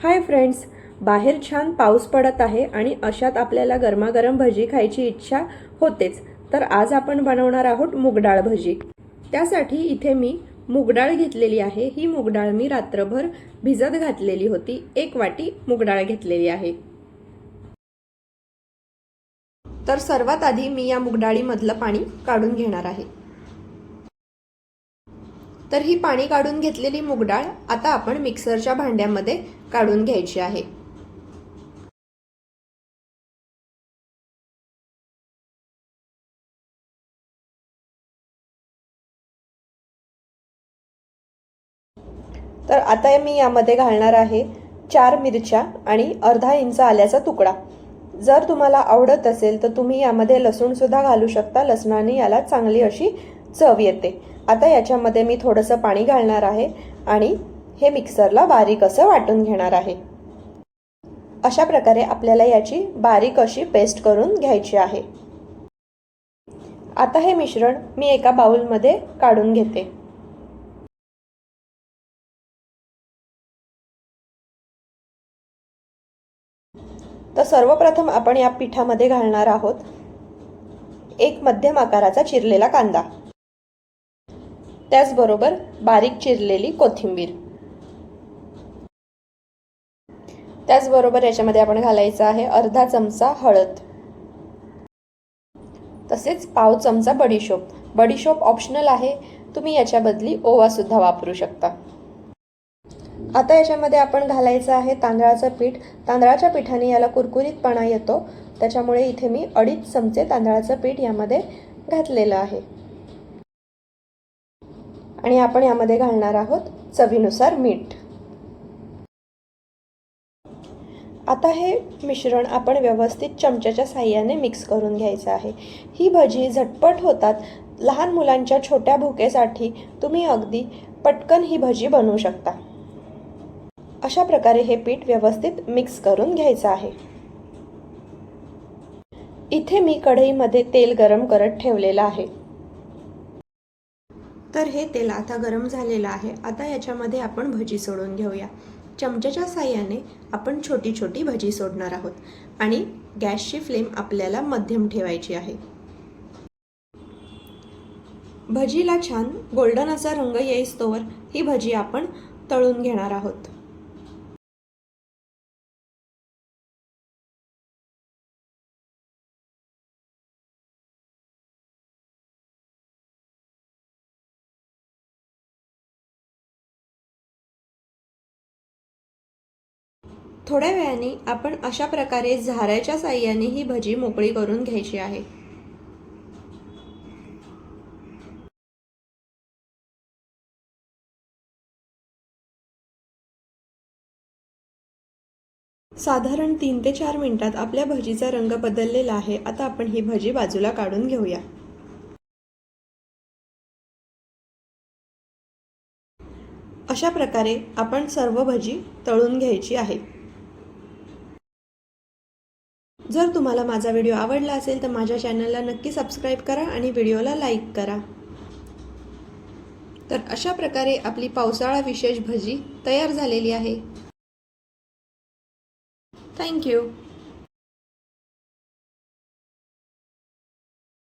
Hi friends, बाहेर छान पाऊस पडत आहे आणि अशात आपल्याला गरमागरम भजी खायची इच्छा होतेच. तर आज आपण बनवणार आहोत मूगडाळ भजी. त्यासाठी इथे मी मूगडाळ घेतलेली आहे. ही मूगडाळ मी रात्रभर भिजत घातलेली होती. 1 वाटी मूगडाळ घेतलेली आहे. तर सर्वात आधी मी या मूगडाळीमधलं पाणी काढून घेणार आहे. तर ही पाणी काढून घेतलेली मूगडाळ आता आपण मिक्सरच्या भांड्यामध्ये काढून घ्यायची आहे. तर आता मी यामध्ये घालणार आहे 4 मिरच्या आणि अर्धा इंच आल्याचा तुकडा. जर तुम्हाला आवडत असेल तर तुम्ही यामध्ये लसूण सुद्धा घालू शकता. लसणाने याला चांगली अशी चव येते. आता याच्यामध्ये मी थोडंसं पाणी घालणार आहे आणि हे मिक्सरला बारीक असं वाटून घेणार आहे. अशा प्रकारे आपल्याला याची बारीक अशी पेस्ट करून घ्यायची आहे. आता हे मिश्रण मी एका बाउलमध्ये काढून घेते. तर सर्वप्रथम आपण या पिठामध्ये घालणार आहोत 1 मध्यम आकाराचा चिरलेला कांदा, त्याचबरोबर बारीक चिरलेली कोथिंबीर, त्याचबरोबर याच्यामध्ये आपण घालायचा आहे अर्धा चमचा हळद, तसेच पाव चमचा बडीशोप. बडीशोप ऑप्शनल आहे, तुम्ही याच्या बदली ओवा सुद्धा वापरू शकता. आता याच्यामध्ये आपण घालायचं आहे तांदळाचं पीठ. तांदळाच्या पिठाने याला कुरकुरीतपणा येतो, त्याच्यामुळे इथे मी 2.5 चमचे तांदळाचं पीठ यामध्ये घातलेलं आहे. आणि आपण यामध्ये घालणार आहोत चवीनुसार मीठ. आता हे मिश्रण आपण व्यवस्थित चमच्याच्या साहाय्याने मिक्स करून घ्यायचं आहे. ही भजी झटपट होतात. लहान मुलांच्या छोट्या भुकेसाठी तुम्ही अगदी पटकन ही भजी बनवू शकता. अशा प्रकारे हे पीठ व्यवस्थित मिक्स करून घ्यायचं आहे. इथे मी कढईमध्ये तेल गरम करत ठेवलेलं आहे. तर हे तेल आता गरम झालेलं आहे. आता याच्यामध्ये आपण भजी सोडून घेऊया. चमच्याच्या साहाय्याने आपण छोटी छोटी भजी सोडणार आहोत आणि गॅसची फ्लेम आपल्याला मध्यम ठेवायची आहे. भजीला छान गोल्डन असा रंग येईस्तोवर ही भजी आपण तळून घेणार आहोत. थोड्या वेळाने आपण अशा प्रकारे झाऱ्याच्या साहाय्याने ही भजी मोकळी करून घ्यायची आहे. साधारण 3 ते 4 मिनिटात आपल्या भजीचा रंग बदललेला आहे. आता आपण ही भजी बाजूला काढून घेऊया. अशा प्रकारे आपण सर्व भजी तळून घ्यायची आहे. जर तुम्हाला माझा व्हिडिओ आवडला असेल तर माझ्या चॅनलला नक्की सबस्क्राईब करा आणि व्हिडिओला लाईक करा. तर अशा प्रकारे आपली पावसाळा विशेष भजी तयार झालेली आहे. Thank you.